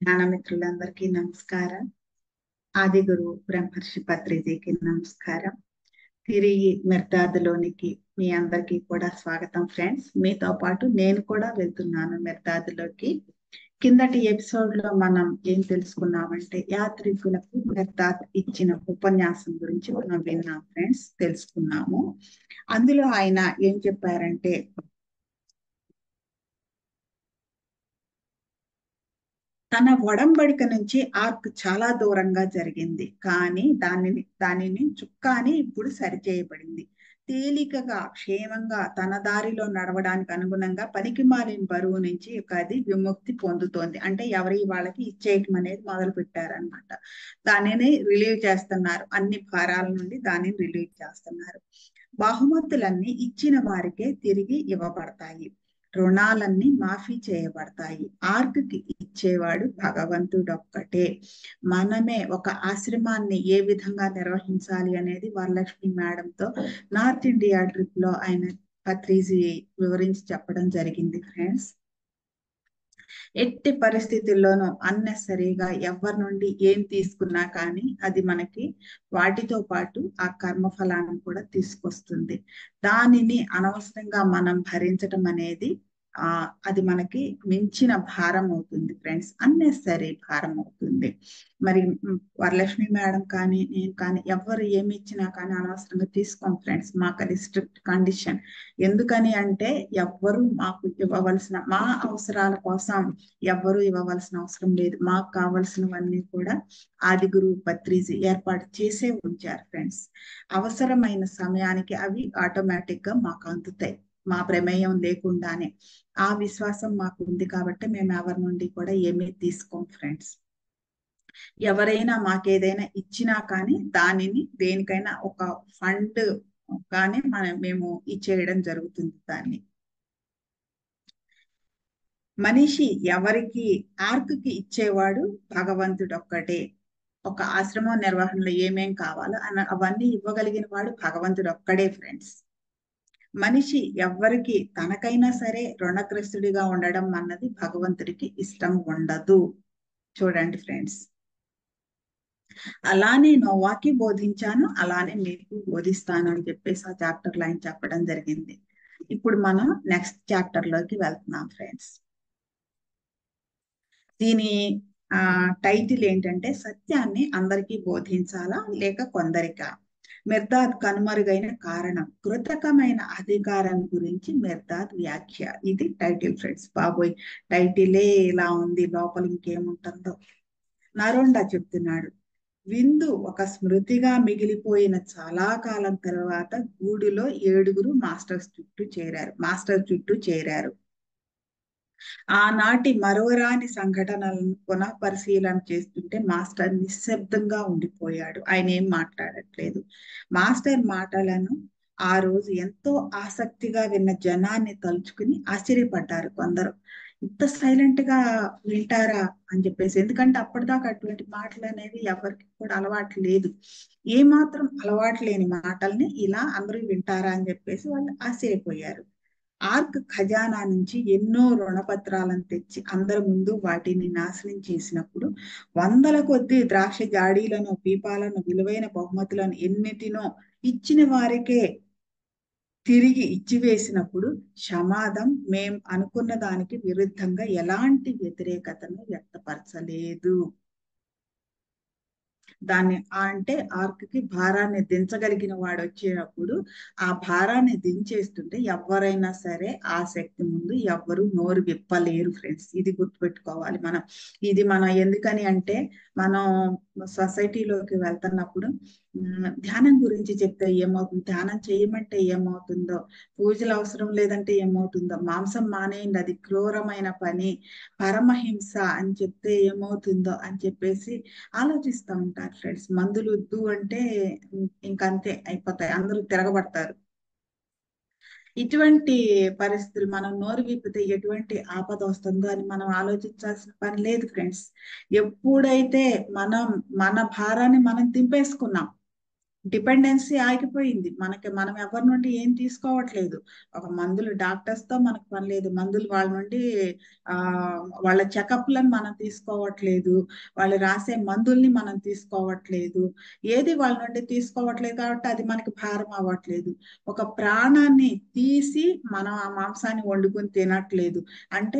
జ్ఞానమిత్రులందరికీ నమస్కారం. ఆది గురువు బ్రహ్మర్షి పత్రిజీకి నమస్కారం. తిరిగి మిర్దాదులోనికి మీ అందరికీ కూడా స్వాగతం ఫ్రెండ్స్. మీతో పాటు నేను కూడా వెళ్తున్నాను మిర్దాదులోకి. కిందటి ఎపిసోడ్ లో మనం ఏం తెలుసుకున్నామంటే యాత్రికులకు మిర్దాద్ ఇచ్చిన ఉపన్యాసం గురించి మనం విన్నాం ఫ్రెండ్స్, తెలుసుకున్నాము. అందులో ఆయన ఏం చెప్పారంటే తన ఒడంబడిక నుంచి ఆర్క్ చాలా దూరంగా జరిగింది, కానీ దానిని చుక్కాని ఇప్పుడు సరిచేయబడింది. తేలికగా క్షేమంగా తన దారిలో నడవడానికి అనుగుణంగా పనికిమాలిన బరువు నుంచి అది విముక్తి పొందుతోంది. అంటే ఎవరి వాళ్ళకి ఇచ్చేయటం అనేది మొదలు పెట్టారనమాట. దానిని రిలీవ్ చేస్తున్నారు, అన్ని భారాల నుండి దానిని రిలీవ్ చేస్తున్నారు. బహుమతులన్నీ ఇచ్చిన వారికే తిరిగి ఇవ్వబడతాయి. రుణాలన్నీ మాఫీ చేయబడతాయి. ఆర్క్కి ఇచ్చేవాడు భగవంతుడొక్కటే. మనమే ఒక ఆశ్రమాన్ని ఏ విధంగా నిర్వహించాలి అనేది వరలక్ష్మి మేడంతో నార్త్ ఇండియా ట్రిప్ లో ఆయన పత్రిజీ వివరించి చెప్పడం జరిగింది ఫ్రెండ్స్. ఎట్టి పరిస్థితుల్లోనూ అన్నెసరీగా ఎవరి నుండి ఏం తీసుకున్నా కానీ అది మనకి వాటితో పాటు ఆ కర్మఫలాన్ని కూడా తీసుకొస్తుంది. దానిని అనవసరంగా మనం భరించటం అనేది అది మనకి మించిన భారం అవుతుంది ఫ్రెండ్స్, అన్నెసరీ భారం అవుతుంది. మరి వరలక్ష్మి మేడం కానీ నేను కానీ ఎవరు ఏమి ఇచ్చినా కానీ అనవసరంగా తీసుకోం ఫ్రెండ్స్. మాకు అది స్ట్రిక్ట్ కండిషన్. ఎందుకని అంటే ఎవ్వరు మాకు ఇవ్వవలసిన మా అవసరాల కోసం ఎవ్వరూ ఇవ్వవలసిన అవసరం లేదు. మాకు కావలసినవన్నీ కూడా ఆది గురువు పత్రిజీ ఏర్పాటు చేసే ఉంచారు ఫ్రెండ్స్. అవసరమైన సమయానికి అవి ఆటోమేటిక్ గా మాకు అందుతాయి, మా ప్రమేయం లేకుండానే. ఆ విశ్వాసం మాకు ఉంది కాబట్టి మేము ఎవరి నుండి కూడా ఏమీ తీసుకోం ఫ్రెండ్స్. ఎవరైనా మాకేదైనా ఇచ్చినా కానీ దానిని దేనికైనా ఒక ఫండ్ గానే మేము ఇచ్చేయడం జరుగుతుంది. దాన్ని మనిషి ఎవరికి ఆర్క్కి ఇచ్చేవాడు భగవంతుడు ఒక్కటే. ఒక ఆశ్రమం నిర్వహణలో ఏమేం కావాలో అవన్నీ ఇవ్వగలిగిన వాడు భగవంతుడు ఒక్కడే ఫ్రెండ్స్. మనిషి ఎవ్వరికి తనకైనా సరే రుణగ్రస్తుడిగా ఉండడం అన్నది భగవంతుడికి ఇష్టం ఉండదు. చూడండి ఫ్రెండ్స్, అలానే నోవాకి బోధించాను అలానే మీకు బోధిస్తాను అని చెప్పేసి ఆ చాప్టర్ లైన్ చెప్పడం జరిగింది. ఇప్పుడు మనం నెక్స్ట్ చాప్టర్ లోకి వెళ్తున్నాం ఫ్రెండ్స్. దీని టైటిల్ ఏంటంటే సత్యాన్ని అందరికీ బోధించాలా లేక కొందరికా? మిర్దాద్ కనుమరుగైన కారణం, కృతకమైన అధికారం గురించి మిర్దాద్ వ్యాఖ్య. ఇది టైటిల్ ఫ్రెండ్స్. బాబోయ్, టైటిలే ఇలా ఉంది, లోపల ఇంకేముంటుందో. నరోండా చెప్తున్నాడు, విందు ఒక స్మృతిగా మిగిలిపోయిన చాలా కాలం తర్వాత గూడులో 7 మాస్టర్ చుట్టూ చేరారు. ఆనాటి మరువరాని సంఘటనలను పునః పరిశీలన చేస్తుంటే మాస్టర్ నిశ్శబ్దంగా ఉండిపోయాడు. ఆయన ఏం మాట్లాడట్లేదు. మాస్టర్ మాటలను ఆ రోజు ఎంతో ఆసక్తిగా విన్న జనాన్ని తలుచుకుని ఆశ్చర్యపడ్డారు కొందరు. ఇంత సైలెంట్ గా వింటారా అని చెప్పేసి. ఎందుకంటే అప్పటిదాకా అటువంటి మాటలు అనేవి ఎవరికి కూడా అలవాటు లేదు. ఏ మాత్రం అలవాటు లేని మాటల్ని ఇలా అందరూ వింటారా అని చెప్పేసి వాళ్ళు ఆశ్చర్యపోయారు. ఆర్క్ ఖజానా నుంచి ఎన్నో రుణపత్రాలను తెచ్చి అందరి ముందు వాటిని నాశనం చేసినప్పుడు, వందల కొద్ది ద్రాక్ష జాడీలను, పీపాలను, విలువైన బహుమతులను ఎన్నిటినో ఇచ్చిన వారికే తిరిగి ఇచ్చివేసినప్పుడు షమాదం మేం అనుకున్న దానికి విరుద్ధంగా ఎలాంటి వ్యతిరేకతను వ్యక్తపరచలేదు. దాన్ని అంటే ఆర్క్కి భారాన్ని దించగలిగిన వాడు వచ్చినప్పుడు ఆ భారాన్ని దించేస్తుంటే ఎవరైనా సరే ఆ శక్తి ముందు ఎవ్వరు నోరు విప్పలేరు ఫ్రెండ్స్. ఇది గుర్తుపెట్టుకోవాలి మనం. ఇది మనం ఎందుకని అంటే మనం సొసైటీలోకి వెళ్తున్నప్పుడు ధ్యానం గురించి చెప్తే ఏమవుతుంది, ధ్యానం చేయమంటే ఏమవుతుందో, పూజలు అవసరం లేదంటే ఏమవుతుందో, మాంసం మానేయండి అది క్రూరమైన పని, పరమహింస అని చెప్తే ఏమవుతుందో అని చెప్పేసి ఆలోచిస్తూ ఉంటారు ఫ్రెండ్స్. మందులు వద్దు అంటే ఇంకంతే అయిపోతాయి, అందరూ తిరగబడతారు. ఇటువంటి పరిస్థితులు మనం నోరు విప్పితే ఎటువంటి ఆపద వస్తుందో అని మనం ఆలోచించాల్సిన పని లేదు ఫ్రెండ్స్. ఎప్పుడైతే మనం మన భారాన్ని మనం దింపేసుకున్నాం, డిపెండెన్సీ ఆగిపోయింది. మనం ఎవరి నుండి ఏం తీసుకోవట్లేదు. ఒక మందులు డాక్టర్స్ తో మనకు పని లేదు. మందులు వాళ్ళ నుండి ఆ వాళ్ళ చెకప్లను మనం తీసుకోవట్లేదు. వాళ్ళు రాసే మందుల్ని మనం తీసుకోవట్లేదు. ఏది వాళ్ళ నుండి తీసుకోవట్లేదు కాబట్టి అది మనకి భారం అవ్వట్లేదు. ఒక ప్రాణాన్ని తీసి మనం ఆ మాంసాన్ని వండుకొని తినట్లేదు అంటే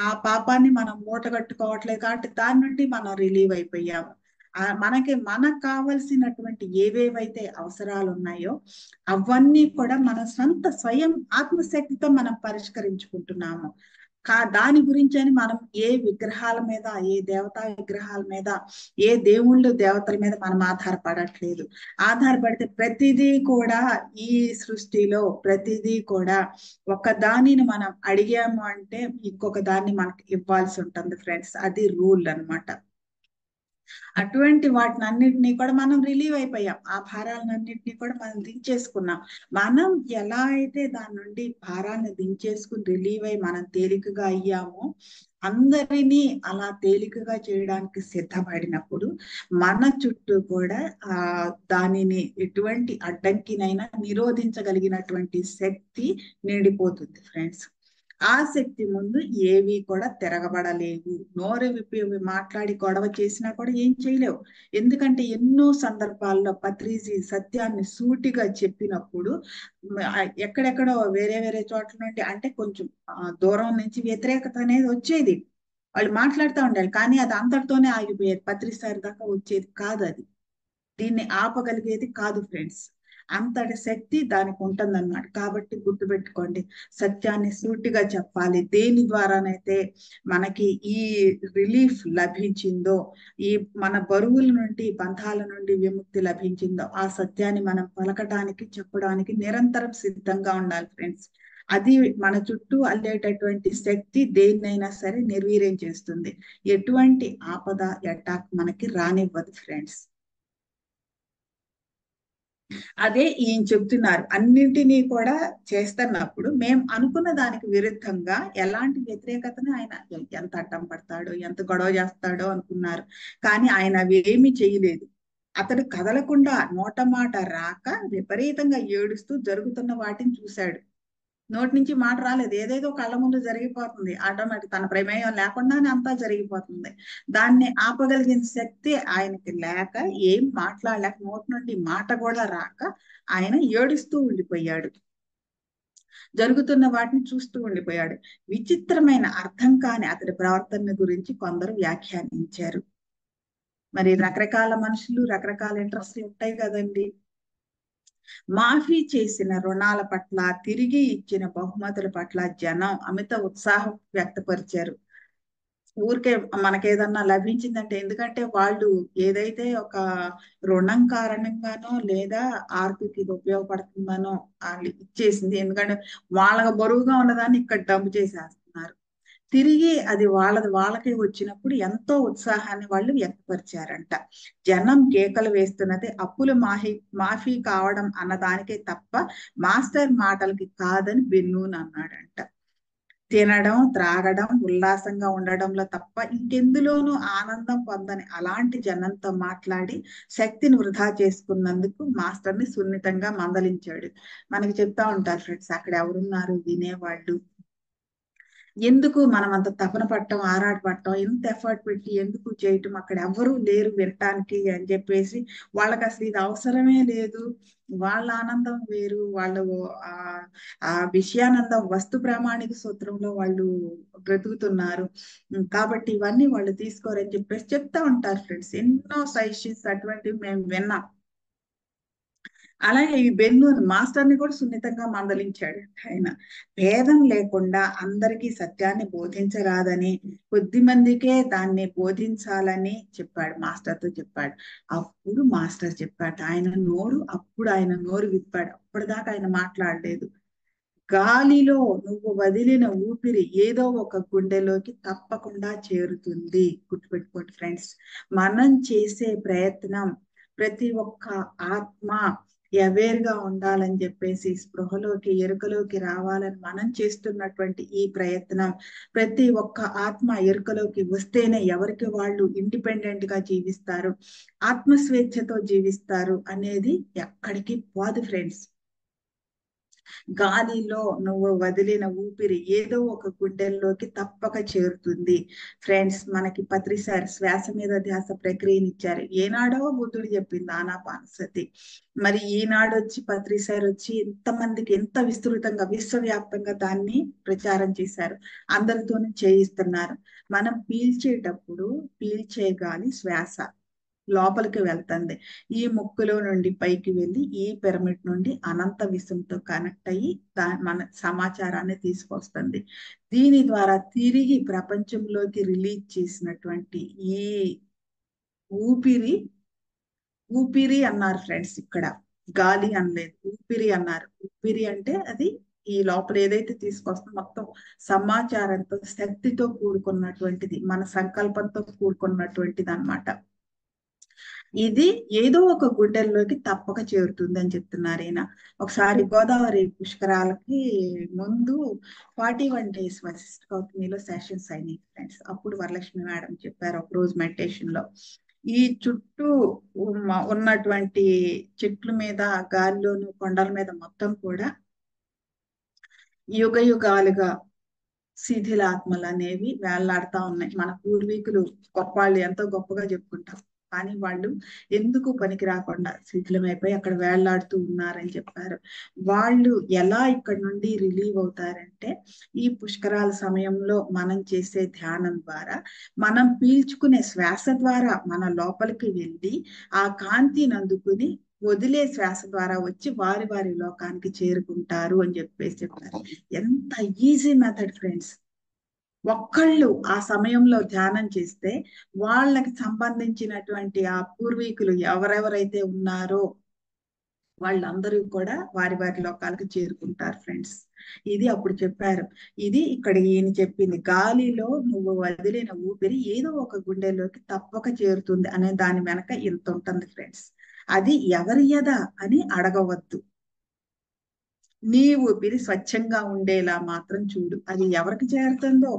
ఆ పాపాన్ని మనం మూట కట్టుకోవట్లేదు కాబట్టి దాని నుండి మనం రిలీవ్ అయిపోయాము. మనకు కావలసినటువంటి ఏవేవైతే అవసరాలు ఉన్నాయో అవన్నీ కూడా మన స్వయం ఆత్మశక్తితో మనం పరిష్కరించుకుంటున్నాము. దాని గురించి అని మనం ఏ విగ్రహాల మీద, ఏ దేవతా విగ్రహాల మీద, ఏ దేవుళ్ళు దేవతల మీద మనం ఆధారపడట్లేదు. ఆధారపడితే ప్రతిదీ కూడా ఈ సృష్టిలో ప్రతిదీ కూడా ఒక దానిని మనం అడిగాము అంటే ఇంకొక దాన్ని మనకి ఇవ్వాల్సి ఉంటుంది ఫ్రెండ్స్. అది రూల్ అన్నమాట. అటువంటి వాటిని అన్నిటినీ కూడా మనం రిలీవ్ అయిపోయాం. ఆ భారాలన్నింటినీ కూడా మనం దించేసుకున్నాం. మనం ఎలా అయితే దాని నుండి భారాన్ని దించేసుకుని రిలీవ్ అయి మనం తేలికగా అయ్యామో, అందరినీ అలా తేలికగా చేయడానికి సిద్ధపడినప్పుడు మన చుట్టూ కూడా దానిని ఎటువంటి అడ్డంకినైనా నిరోధించగలిగినటువంటి శక్తి నిండిపోతుంది ఫ్రెండ్స్. ఆ శక్తి ముందు ఏవి కూడా తిరగబడలేవు. నోరు విప్పి మాట్లాడి గొడవ చేసినా కూడా ఏం చేయలేవు. ఎందుకంటే ఎన్నో సందర్భాల్లో పత్రిజీ సత్యాన్ని సూటిగా చెప్పినప్పుడు ఎక్కడెక్కడో వేరే వేరే చోట్ల నుండి అంటే కొంచెం దూరం నుంచి వ్యతిరేకత అనేది వచ్చేది. వాళ్ళు మాట్లాడుతూ ఉండాలి కానీ అది అంతటితోనే ఆగిపోయేది. పత్రిసారి దాకా వచ్చేది కాదు. అది దీన్ని ఆపగలిగేది కాదు ఫ్రెండ్స్. అంతటి శక్తి దానికి ఉంటుందన్నమాట. కాబట్టి గుర్తుపెట్టుకోండి, సత్యాన్ని సూటిగా చెప్పాలి. దేని ద్వారానైతే మనకి ఈ రిలీఫ్ లభించిందో, ఈ మన బరువుల నుండి బంధాల నుండి విముక్తి లభించిందో ఆ సత్యాన్ని మనం పలకడానికి చెప్పడానికి నిరంతరం సిద్ధంగా ఉండాలి ఫ్రెండ్స్. అది మన చుట్టూ అల్లేటటువంటి శక్తి దేన్నైనా సరే నిర్వీర్యం చేస్తుంది. ఎటువంటి ఆపద అటాక్ మనకి రానివ్వదు ఫ్రెండ్స్. అదే ఈయన చెప్తున్నారు. అన్నింటినీ కూడా చేస్తున్నప్పుడు మేము అనుకున్న దానికి విరుద్ధంగా ఎలాంటి వ్యతిరేకతను ఆయన ఎంత అడ్డం పడతాడో, ఎంత గొడవ చేస్తాడో అనుకున్నారు. కానీ ఆయన అవేమీ చేయలేదు. అతడు కదలకుండా నోట మాట రాక విపరీతంగా ఏడుస్తూ జరుగుతున్న వాటిని చూశాడు. నోటి నుంచి మాట రాలేదు. ఏదేదో కళ్ళ ముందు జరిగిపోతుంది. ఆటోమేటిక్ తన ప్రమేయం లేకుండానే అంతా జరిగిపోతుంది. దాన్ని ఆపగలిగిన శక్తి ఆయనకి లేక ఏం మాట్లాడలేక నోటి నుండి మాట కూడా రాక ఆయన ఏడుస్తూ ఉండిపోయాడు. జరుగుతున్న వాటిని చూస్తూ ఉండిపోయాడు. విచిత్రమైన అర్థం కాని అతడి ప్రవర్తన గురించి కొందరు వ్యాఖ్యానించారు. మరి రకరకాల మనుషులు రకరకాల ఇంట్రెస్ట్లు ఉంటాయి కదండి. మాఫీ చేసిన రుణాల పట్ల, తిరిగి ఇచ్చిన బహుమతుల పట్ల జనం అమిత ఉత్సాహం వ్యక్తపరిచారు. ఊరికే మనకేదన్నా లభించిందంటే, ఎందుకంటే వాళ్ళు ఏదైతే ఒక రుణం కారణంగానో లేదా ఆర్థిక ఇది ఉపయోగపడుతుందనో వాళ్ళు ఇచ్చేసింది. ఎందుకంటే వాళ్ళకి బరువుగా ఉన్నదాన్ని ఇక్కడ డబ్బు చేసేస్తున్నారు. తిరిగి అది వాళ్ళకే వచ్చినప్పుడు ఎంతో ఉత్సాహాన్ని వాళ్ళు వ్యక్తపరిచారంట. జనం కేకలు వేస్తున్నది అప్పులు మాఫీ కావడం అన్నదానికే తప్ప మాస్టర్ మాటలకి కాదని బెన్నూన్ అన్నాడంట. తినడం, త్రాగడం, ఉల్లాసంగా ఉండడంలో తప్ప ఇంకెందులోనూ ఆనందం పొందని అలాంటి జనంతో మాట్లాడి శక్తిని వృధా చేసుకున్నందుకు మాస్టర్ని సున్నితంగా మందలించాడు. మనకి చెప్తా ఉంటారు ఫ్రెండ్స్, అక్కడ ఎవరున్నారు వినేవాళ్ళు. ఎందుకు మనం అంత తపన పట్టడం, ఆరాట పట్టడం, ఎంత ఎఫర్ట్ పెట్టి ఎందుకు చేయటం, అక్కడ ఎవరూ లేరు వినటానికి అని చెప్పేసి వాళ్ళకి అసలు ఇది అవసరమే లేదు. వాళ్ళ ఆనందం వేరు. వాళ్ళు ఆ ఆ విషయానందం వస్తు ప్రామాణిక సూత్రంలో వాళ్ళు బ్రతుకుతున్నారు. కాబట్టి ఇవన్నీ వాళ్ళు తీసుకోరని చెప్పేసి చెప్తా ఉంటారు ఫ్రెండ్స్. ఎన్నో సజెషన్స్ అటువంటివి మేము విన్నాం. అలాగే ఈ బెన్నూన్ మాస్టర్ ని కూడా సున్నితంగా మందలించాడు ఆయన. భేదం లేకుండా అందరికీ సత్యాన్ని బోధించరాదని, కొద్ది మందికే దాన్ని బోధించాలని చెప్పాడు. మాస్టర్తో చెప్పాడు. అప్పుడు మాస్టర్ చెప్పాడు. అప్పుడు ఆయన నోరు విప్పాడు. అప్పటిదాకా ఆయన మాట్లాడలేదు. గాలిలో నువ్వు వదిలిన ఊపిరి ఏదో ఒక గుండెలోకి తప్పకుండా చేరుతుంది. గుర్తుపెట్టుకోండి ఫ్రెండ్స్. మనం చేసే ప్రయత్నం, ప్రతి ఒక్క ఆత్మ అవేర్ గా ఉండాలని చెప్పేసి, స్పృహలోకి ఎరుకలోకి రావాలని మనం చేస్తున్నటువంటి ఈ ప్రయత్నం, ప్రతి ఒక్క ఆత్మ ఎరుకలోకి వస్తేనే ఎవరికి వాళ్ళు ఇండిపెండెంట్ గా జీవిస్తారు, ఆత్మ స్వేచ్ఛతో జీవిస్తారు అనేది ఎక్కడికి పోదు ఫ్రెండ్స్. గాలిలో నువ్వు వదిలిన ఊపిరి ఏదో ఒక గుండెల్లోకి తప్పక చేరుతుంది ఫ్రెండ్స్. మనకి పత్రిసారి శ్వాస మీద ధ్యాస ప్రక్రియనిచ్చారు. ఏనాడో బుద్ధుడు చెప్పింది ఆనాపానసతి. మరి ఈనాడు వచ్చి పత్రిసారి వచ్చి ఎంతమందికి ఎంత విస్తృతంగా విశ్వవ్యాప్తంగా దాన్ని ప్రచారం చేశారు, అందరితోనూ చేయిస్తున్నారు. మనం పీల్చేటప్పుడు పీల్చే గాలి శ్వాస లోపలికి వెళ్తుంది. ఈ ముక్కులో నుండి పైకి వెళ్ళి ఈ పిరమిడ్ నుండి అనంత విశ్వంతో కనెక్ట్ అయ్యి మన సమాచారాన్ని తీసుకొస్తుంది. దీని ద్వారా తిరిగి ప్రపంచంలోకి రిలీజ్ చేసినటువంటి ఈ ఊపిరి, ఊపిరి అన్నారు ఫ్రెండ్స్, ఇక్కడ గాలి అనలేదు, ఊపిరి అన్నారు. ఊపిరి అంటే అది ఈ లోపల ఏదైతే తీసుకొస్తుందో మొత్తం సమాచారంతో శక్తితో కూడుకున్నటువంటిది, మన సంకల్పంతో కూడుకున్నటువంటిది అన్నమాట. ఇది ఏదో ఒక గుండెల్లోకి తప్పక చేరుతుంది అని చెప్తున్నారు ఈయన. ఒకసారి గోదావరి పుష్కరాలకి ముందు 41 days వశిష్ఠ గౌతమిలో సెషన్స్ అయినాయి ఫ్రెండ్స్. అప్పుడు వరలక్ష్మి మేడం చెప్పారు ఒక రోజు మెడిటేషన్ లో, ఈ చుట్టూ ఉన్నటువంటి చెట్ల మీద, గాలిలోను, కొండల మీద మొత్తం కూడా యుగ యుగాలుగా శిథిలాత్మలు అనేవి వేళ్లాడుతా ఉన్నాయి. మన పూర్వీకులు గొప్ప వాళ్ళు ఎంతో గొప్పగా చెప్పుకుంటాం, కానీ వాళ్ళు ఎందుకు పనికి రాకుండా శిథిలమైపోయి అక్కడ వేళ్లాడుతూ ఉన్నారని చెప్పారు. వాళ్ళు ఎలా ఇక్కడ నుండి రిలీవ్ అవుతారంటే, ఈ పుష్కరాల సమయంలో మనం చేసే ధ్యానం ద్వారా, మనం పీల్చుకునే శ్వాస ద్వారా మన లోపలికి వెళ్ళి ఆ కాంతిని అందుకుని వదిలే శ్వాస ద్వారా వచ్చి వారి వారి లోకానికి చేరుకుంటారు అని చెప్పేసి చెప్పారు. ఎంత ఈజీ మెథడ్ ఫ్రెండ్స్. ఒక్కళ్ళు ఆ సమయంలో ధ్యానం చేస్తే వాళ్ళకి సంబంధించినటువంటి ఆ పూర్వీకులు ఎవరెవరైతే ఉన్నారో వాళ్ళందరూ కూడా వారి వారి లోకాలకు చేరుకుంటారు ఫ్రెండ్స్. ఇది అప్పుడు చెప్పారు. ఇది ఇక్కడ ఈయన చెప్పింది, గాలిలో నువ్వు వదిలిన ఊపిరి ఏదో ఒక గుండెలోకి తప్పక చేరుతుంది అనే దాని వెనక ఇంత ఉంటుంది ఫ్రెండ్స్. అది ఎవరియదా అని అడగవద్దు. నీ ఊపిరి స్వచ్ఛంగా ఉండేలా మాత్రం చూడు. అది ఎవరికి చేరుతుందో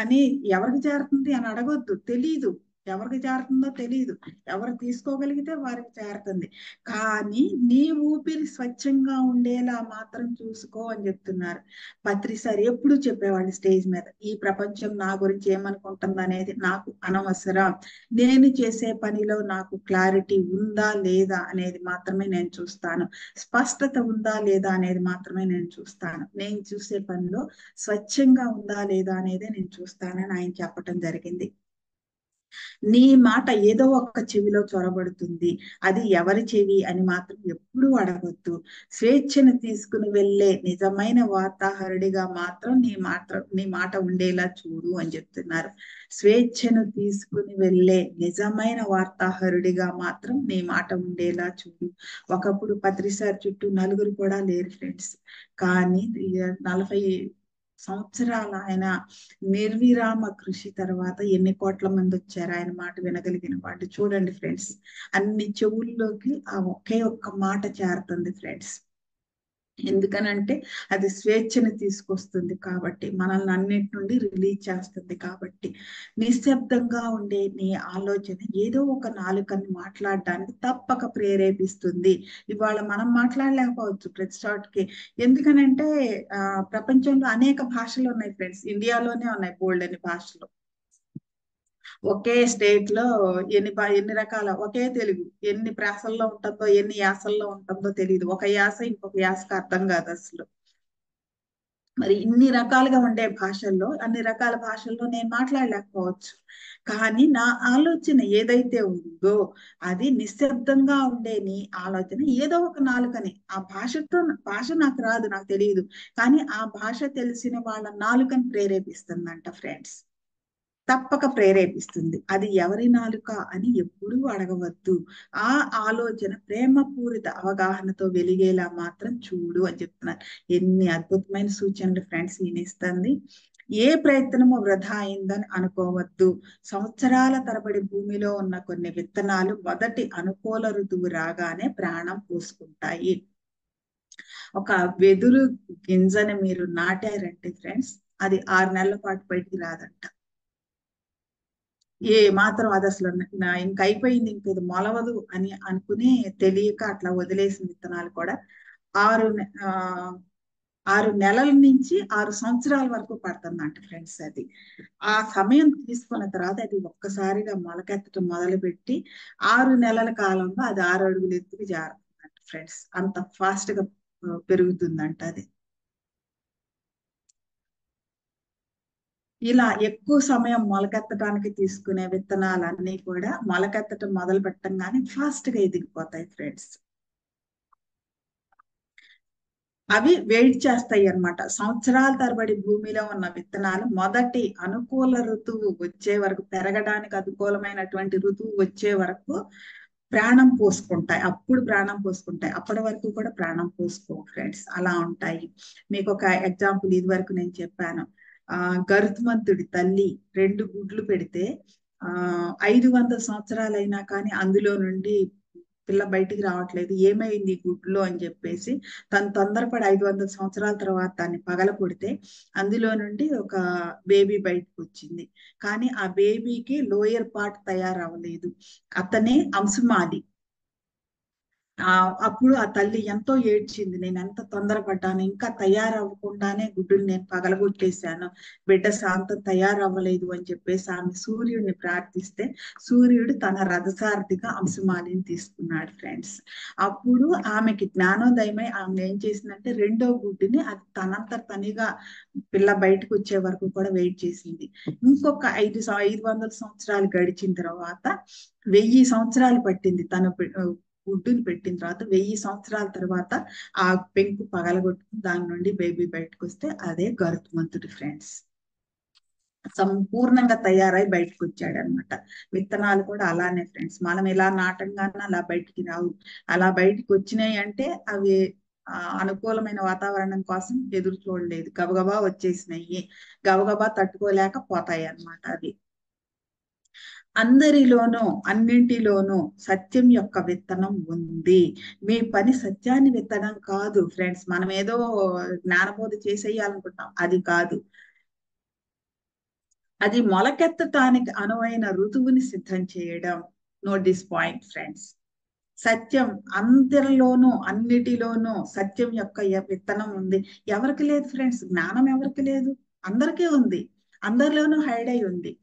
అని, ఎవరికి చేరుతుంది అని అడగొద్దు. తెలీదు, ఎవరికి చేరుతుందో తెలియదు. ఎవరు తీసుకోగలిగితే వారికి చేరుతుంది. కానీ నీ ఊపిరి స్వచ్ఛంగా ఉండేలా మాత్రం చూసుకో అని చెప్తున్నారు. పత్రిసారి ఎప్పుడు చెప్పేవాళ్ళు స్టేజ్ మీద, ఈ ప్రపంచం నా గురించి ఏమనుకుంటుంది అనేది నాకు అనవసరం, నేను చేసే పనిలో నాకు క్లారిటీ ఉందా లేదా అనేది మాత్రమే నేను చూస్తాను, స్పష్టత ఉందా లేదా అనేది మాత్రమే నేను చూస్తాను, నేను చూసే పనిలో స్వచ్ఛంగా ఉందా లేదా అనేదే నేను చూస్తానని ఆయన చెప్పటం జరిగింది. నీ మాట ఏదో ఒక్క చెవిలో చొరబడుతుంది, అది ఎవరి చెవి అని మాత్రం ఎప్పుడూ అడగొద్దు. స్వేచ్ఛను తీసుకుని వెళ్ళే నిజమైన వార్తాహరుడిగా మాత్రం నీ మాట ఉండేలా చూడు అని చెప్తున్నారు. స్వేచ్ఛను తీసుకుని వెళ్ళే నిజమైన వార్తాహరుడిగా మాత్రం నీ మాట ఉండేలా చూడు. ఒకప్పుడు పత్రిసారి చుట్టూ నలుగురు కూడా లేరు ఫ్రెండ్స్, కానీ 40 సంవత్సరాల ఆయన నిర్విరామ కృషి తర్వాత ఎన్ని కోట్ల మంది వచ్చారు ఆయన మాట వినగలిగిన వాళ్ళు. చూడండి ఫ్రెండ్స్, అన్ని చెవుల్లోకి ఆ ఒకే ఒక్క మాట చేరుతుంది ఫ్రెండ్స్. ఎందుకనంటే అది స్వేచ్ఛను తీసుకొస్తుంది కాబట్టి, మనల్ని అన్నిటి నుండి రిలీజ్ చేస్తుంది కాబట్టి. నిశ్శబ్దంగా ఉండే నీ ఆలోచన ఏదో ఒక నాలుకని మాట్లాడడానికి తప్పక ప్రేరేపిస్తుంది. ఇవాళ మనం మాట్లాడలేకపోవచ్చు ప్రతి చోటకి, ఎందుకనంటే ప్రపంచంలో అనేక భాషలు ఉన్నాయి ఫ్రెండ్స్. ఇండియాలోనే ఉన్నాయి బోల్డ్ అని భాషలు. ఒకే స్టేట్ లో ఎన్ని రకాల, ఒకే తెలుగు ఎన్ని ప్రాసల్లో ఉంటుందో, ఎన్ని యాసల్లో ఉంటుందో తెలియదు. ఒక యాస ఇంకొక యాసకు అర్థం కాదు అసలు. మరి ఇన్ని రకాలుగా ఉండే భాషల్లో, అన్ని రకాల భాషల్లో నేను మాట్లాడలేకపోవచ్చు, కానీ నా ఆలోచన ఏదైతే ఉందో అది నిశ్శబ్దంగా ఉండే నీ ఆలోచన ఏదో ఒక నాలుకని, ఆ భాష నాకు రాదు, నాకు తెలియదు, కానీ ఆ భాష తెలిసిన వాళ్ళ నాలుకని ప్రేరేపిస్తుందంట ఫ్రెండ్స్. తప్పక ప్రేరేపిస్తుంది. అది ఎవరి నాలుక అని ఎప్పుడూ అడగవద్దు. ఆ ఆలోచన ప్రేమపూరిత అవగాహనతో వెలిగేలా మాత్రం చూడు అని చెప్తున్నారు. ఎన్ని అద్భుతమైన సూచనలు ఫ్రెండ్స్ ఈయన ఇస్తుంది. ఏ ప్రయత్నము వృధా అయిందని అనుకోవద్దు. సంవత్సరాల తరబడి భూమిలో ఉన్న కొన్ని విత్తనాలు మొదటి అనుకూల ఋతువు రాగానే ప్రాణం పోసుకుంటాయి. ఒక వెదురు గింజని మీరు నాటారంటే ఫ్రెండ్స్, అది 6 నెలల పాటు బయటికి రాదంట. ఏ మాత్రం అది అసలు ఇంక అయిపోయింది, ఇంక ఇది మొలవదు అని అనుకుని తెలియక అట్లా వదిలేసిన విత్తనాలు కూడా 6 నెలల నుంచి 6 సంవత్సరాల వరకు పడుతుందంట ఫ్రెండ్స్. అది ఆ సమయం తీసుకున్న తర్వాత అది ఒక్కసారిగా మొలకెత్తడం మొదలుపెట్టి 6 నెలల కాలంలో అది 6 అడుగులు ఎత్తుకు జారుతుందంట ఫ్రెండ్స్. అంత ఫాస్ట్ గా పెరుగుతుందంట అది. ఇలా ఎక్కువ సమయం మొలకెత్తడానికి తీసుకునే విత్తనాలన్నీ కూడా మొలకెత్తడం మొదలు పెట్టంగానే ఫాస్ట్ గా ఎదిగిపోతాయి ఫ్రెండ్స్. అవి వెయిట్ చేస్తాయి అన్నమాట. సంవత్సరాల తరబడి భూమిలో ఉన్న విత్తనాలు మొదటి అనుకూల ఋతువు వచ్చే వరకు, పెరగడానికి అనుకూలమైనటువంటి ఋతువు వచ్చే వరకు ప్రాణం పోసుకుంటాయి. అప్పుడు ప్రాణం పోసుకుంటాయి. అప్పటి వరకు కూడా ప్రాణం పోసుకో ఫ్రెండ్స్. అలా ఉంటాయి. మీకు ఒక ఎగ్జాంపుల్ ఇది వరకు నేను చెప్పాను. గరుత్మంతుడి తల్లి 2 గుడ్లు పెడితే 500 సంవత్సరాలైనా కానీ అందులో నుండి పిల్ల బయటికి రావట్లేదు, ఏమైంది గుడ్లో అని చెప్పేసి తను తొందరపడి 500 సంవత్సరాల తర్వాత దాన్ని పగల కొడితే అందులో నుండి ఒక బేబీ బయటకు వచ్చింది. కానీ ఆ బేబీకి లోయర్ పార్ట్ తయారవ్వలేదు. అతనే అంశుమాలి. అప్పుడు ఆ తల్లి ఎంతో ఏడ్చింది, నేను ఎంత తొందరపడ్డాను, ఇంకా తయారవ్వకుండానే గుడ్డుని నేను పగలగొట్టేశాను, బిడ్డ శాంతం తయారవ్వలేదు అని చెప్పేసి ఆమె సూర్యుడిని ప్రార్థిస్తే సూర్యుడు తన రథసారథిగా అంశుమాలిని తీసుకున్నాడు ఫ్రెండ్స్. అప్పుడు ఆమెకి జ్ఞానోదయమై ఆమె ఏం చేసిందంటే రెండో గుడ్డుని అది తనంత తనిగా పిల్ల బయటకు వచ్చే వరకు కూడా వెయిట్ చేసింది. ఇంకొక 500 సంవత్సరాలు గడిచిన తర్వాత 1000 సంవత్సరాలు పట్టింది తన గుడ్డుని పెట్టిన తర్వాత. 1000 సంవత్సరాల తర్వాత ఆ పెంకు పగలగొట్టుకుని దాని నుండి బేబీ బయటకు వస్తే అదే గరుత్మంతుడి ఫ్రెండ్స్. సంపూర్ణంగా తయారై బయటకు వచ్చాడు అనమాట. విత్తనాలు కూడా అలానే ఫ్రెండ్స్. మనం ఎలా నాటంగానే అలా బయటికి రావు. అలా బయటికి వచ్చినాయి అంటే అవి అనుకూలమైన వాతావరణం కోసం ఎదురు చూడలేదు, గబగబా వచ్చేసినాయి, గబగబా తట్టుకోలేక పోతాయి అన్నమాట. అది అందరిలోనూ అన్నింటిలోనూ సత్యం యొక్క విత్తనం ఉంది. మీ పని సత్యాన్ని విత్తడం కాదు ఫ్రెండ్స్. మనం ఏదో జ్ఞానబోధ చేసేయాలనుకుంటాం, అది కాదు. అది మొలకెత్తటానికి అనువైన ఋతువుని సిద్ధం చేయడం. Note this point friends. సత్యం అందరిలోనూ అన్నిటిలోనూ సత్యం యొక్క విత్తనం ఉంది. ఎవరికి లేదు ఫ్రెండ్స్? జ్ఞానం ఎవరికి లేదు? అందరికీ ఉంది. అందరిలోనూ హైడ్ అయి ఉంది.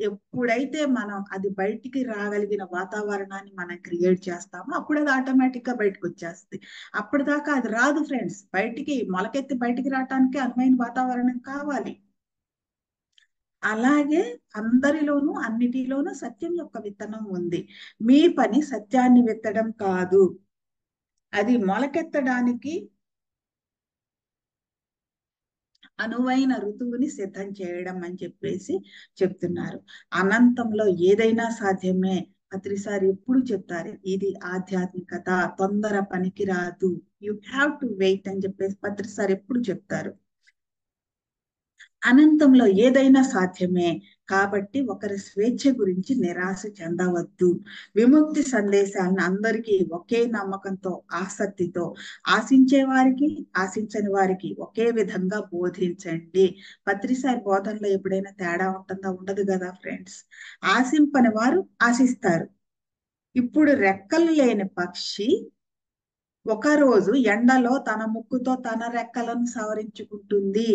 ఎప్పుడైతే మనం అది బయటికి రాగలిగిన వాతావరణాన్ని మనం క్రియేట్ చేస్తామో అప్పుడు అది ఆటోమేటిక్ గా బయటకు వచ్చేస్తుంది. అప్పటిదాకా అది రాదు ఫ్రెండ్స్. బయటికి మొలకెత్తి బయటికి రావటానికి అనువైన వాతావరణం కావాలి. అలాగే అందరిలోనూ అన్నిటిలోనూ సత్యం యొక్క విత్తనం ఉంది. మీ పని సత్యాన్ని విత్తడం కాదు, అది మొలకెత్తడానికి అనువైన ఋతువుని సిద్ధం చేయడం అని చెప్పేసి చెప్తున్నారు. అనంతంలో ఏదైనా సాధ్యమే. పత్రిసారి ఎప్పుడు చెప్తారు, ఇది ఆధ్యాత్మికత, తొందర పనికి రాదు, యు హ్యావ్ టు వెయిట్ అని చెప్పేసి పత్రిసారి ఎప్పుడు చెప్తారు. అనంతంలో ఏదైనా సాధ్యమే. కాబట్టి ఒకరి స్వేచ్ఛ గురించి నిరాశ చెందవద్దు. విముక్తి సందేశాలను అందరికీ ఒకే నమ్మకంతో, ఆసక్తితో, ఆశించే వారికి ఆశించని వారికి ఒకే విధంగా బోధించండి. పత్రిసారి బోధనలో ఎప్పుడైనా తేడా ఉంటుందా? ఉండదు కదా ఫ్రెండ్స్. ఆశింపని వారు ఆశిస్తారు. ఇప్పుడు రెక్కలు లేని పక్షి ఒకరోజు ఎండలో తన ముక్కుతో తన రెక్కలను సవరించుకుంటుంది.